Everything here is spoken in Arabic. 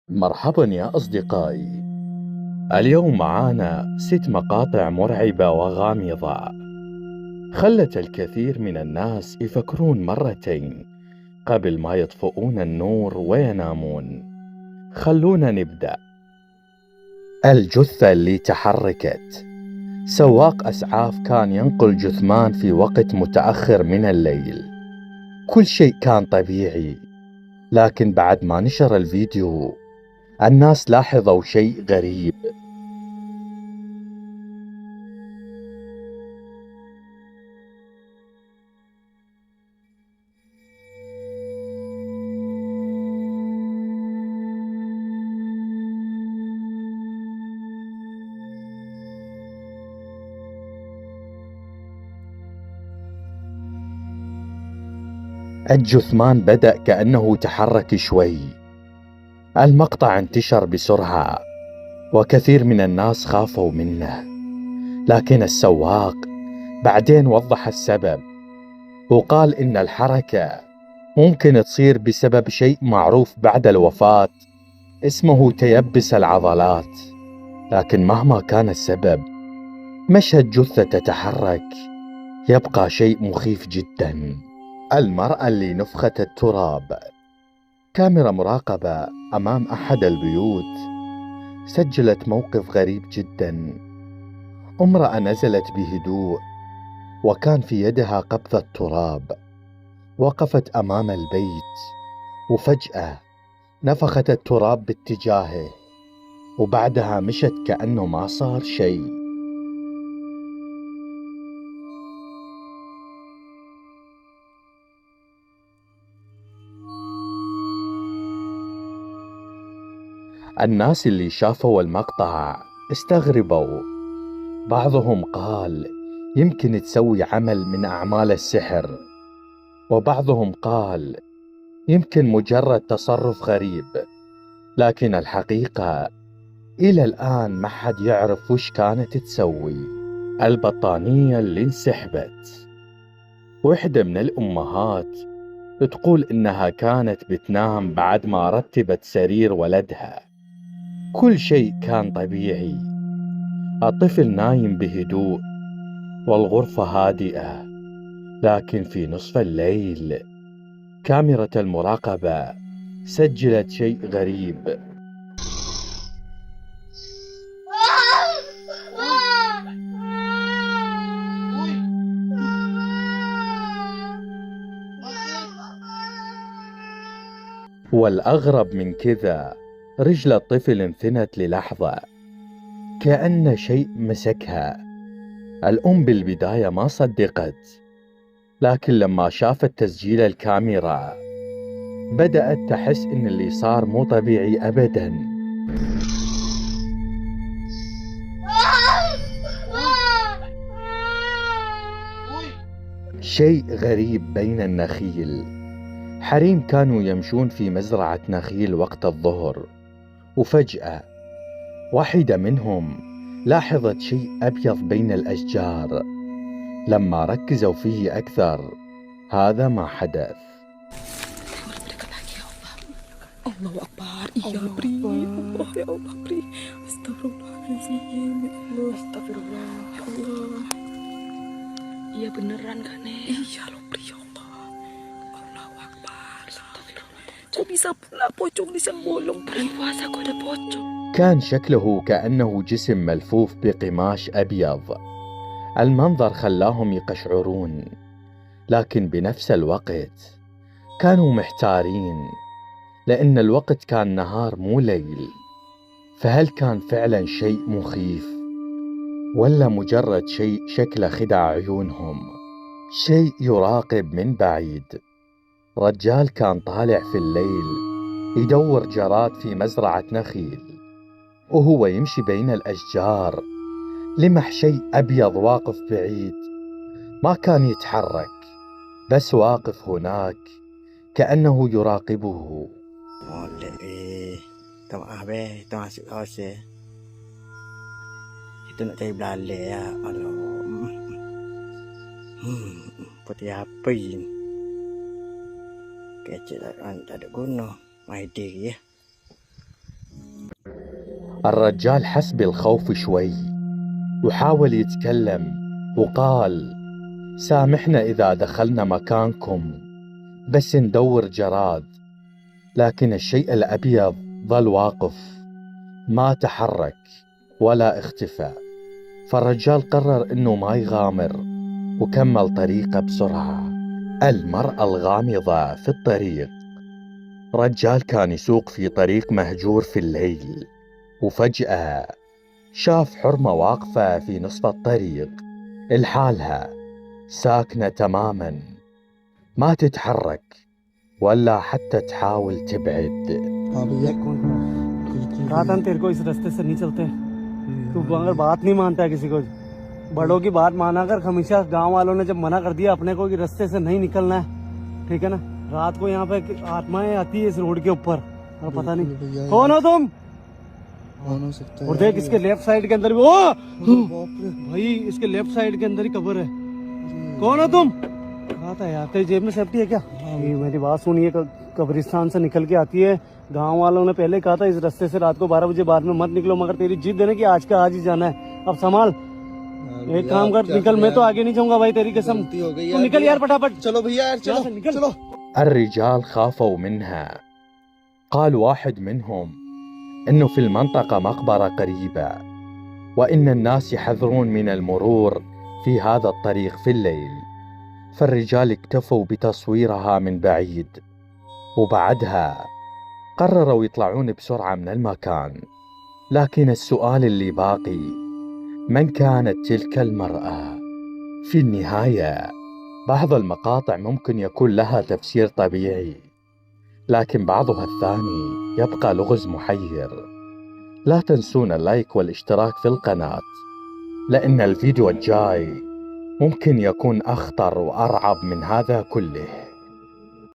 مرحبا يا أصدقائي. اليوم معانا 6 مقاطع مرعبة وغامضة خلت الكثير من الناس يفكرون مرتين قبل ما يطفئون النور وينامون. خلونا نبدأ. الجثة اللي تحركت. سواق أسعاف كان ينقل جثمان في وقت متأخر من الليل. كل شيء كان طبيعي، لكن بعد ما نشر الفيديو الناس لاحظوا شيء غريب. الجثمان بدأ كأنه تحرك شوي. المقطع انتشر بسرعة وكثير من الناس خافوا منه، لكن السواق بعدين وضح السبب وقال إن الحركة ممكن تصير بسبب شيء معروف بعد الوفاة اسمه تيبس العضلات. لكن مهما كان السبب، مشهد جثة تتحرك يبقى شيء مخيف جدا. المرأة اللي نفخت التراب. كاميرا مراقبة أمام أحد البيوت سجلت موقف غريب جدا. امرأة نزلت بهدوء وكان في يدها قبضة تراب. وقفت أمام البيت وفجأة نفخت التراب باتجاهه، وبعدها مشت كأنه ما صار شيء. الناس اللي شافوا المقطع استغربوا. بعضهم قال يمكن تسوي عمل من أعمال السحر، وبعضهم قال يمكن مجرد تصرف غريب. لكن الحقيقة إلى الآن ما حد يعرف وش كانت تسوي. البطانية اللي انسحبت. وحدة من الأمهات تقول إنها كانت بتنام بعد ما رتبت سرير ولدها. كل شيء كان طبيعي، الطفل نايم بهدوء والغرفة هادئة. لكن في نصف الليل كاميرا المراقبة سجلت شيء غريب. والأغرب من كذا، رجل الطفل انثنت للحظة كأن شيء مسكها. الأم بالبداية ما صدقت، لكن لما شافت تسجيل الكاميرا بدأت تحس إن اللي صار مو طبيعي أبداً. شيء غريب بين النخيل. حريم كانوا يمشون في مزرعة نخيل وقت الظهر، وفجأة واحدة منهم لاحظت شيء أبيض بين الأشجار. لما ركزوا فيه أكثر، هذا ما حدث. الله أكبر. Iya Pri, Allah ya Allah Pri, astagfirullahaladzim, ya Allah, astagfirullah, ya Allah. Iya beneran kan Iya loh Pri, ya Allah. Allahu Akbar, astagfirullah. Kok bisa pula pocong di siang bolong Pri? Puasa kok ada pocong. كان شكله كأنه جسم ملفوف بقماش أبيض. المنظر خلاهم يقشعرون، لكن بنفس الوقت كانوا محتارين، لأن الوقت كان نهار مو ليل. فهل كان فعلا شيء مخيف، ولا مجرد شيء شكله خدع عيونهم؟ شيء يراقب من بعيد. رجال كان طالع في الليل يدور جراد في مزرعة نخيل، وهو يمشي بين الأشجار لمح شيء أبيض واقف بعيد. ما كان يتحرك، بس واقف هناك كأنه يراقبه. Itu nak cari belale ya. Aduh. Putih api. Kecil kan tak ada guna. Mai dia ya. الرجال حس بالخوف شوي وحاول يتكلم وقال: سامحنا إذا دخلنا مكانكم، بس ندور جراد. لكن الشيء الأبيض ظل واقف، ما تحرك ولا اختفى. فالرجال قرر إنه ما يغامر وكمل طريقه بسرعة. المرأة الغامضة في الطريق. رجال كان يسوق في طريق مهجور في الليل، وفجأة شاف حرمة واقفة في نصف الطريق لحالها، ساكنة تماما، ما تتحرك ولا حتى تحاول تبعد. हाँ भैया कौन बिल्कुल कहा था ना तेरे को इस रास्ते से नहीं चलते। तू अगर बात नहीं मानता है किसी को, बड़ों की बात माना कर। हमेशा गांव वालों ने जब मना कर दिया अपने को कि रास्ते से नहीं निकलना है, ठीक है ना। रात को यहाँ पे आत्माएं आती है इस रोड के ऊपर, और पता नहीं भैया कौन हो तुम। कौन हो सकता है और देख इसके लेफ्ट साइड के अंदर भी, ओ बाप रे भाई इसके लेफ्ट साइड के अंदर ही कब्र है। कौन हो तुम। कहा था यार तेरी जेब में सेफ्टी है क्या। ये मेरी बात सुनिए, कब्रिस्तान से निकल के आती है। गांव वालों ने पहले कहा था इस रास्ते से रात को 12 बजे बाद में मत निकलो, मगर तेरी जिद है ना कि आज का आज ही जाना है। अब संभाल, एक काम कर, निकल। मैं तो आगे नहीं जाऊंगा भाई, तेरी कसम। गलती हो गई तू निकल यार फटाफट। चलो भैया यार यहाँ से चलो निकल। चलो الرجال خافوا منها. قال واحد منهم إنه في المنطقة مقبرة قريبة، وإن الناس يحذرون من المرور في هذا الطريق في الليل. فالرجال اكتفوا بتصويرها من بعيد، وبعدها قرروا يطلعون بسرعة من المكان. لكن السؤال اللي باقي: من كانت تلك المرأة؟ في النهاية بعض المقاطع ممكن يكون لها تفسير طبيعي، لكن بعضها الثاني يبقى لغز محير. لا تنسون اللايك والاشتراك في القناة، لأن الفيديو الجاي ممكن يكون أخطر وأرعب من هذا كله.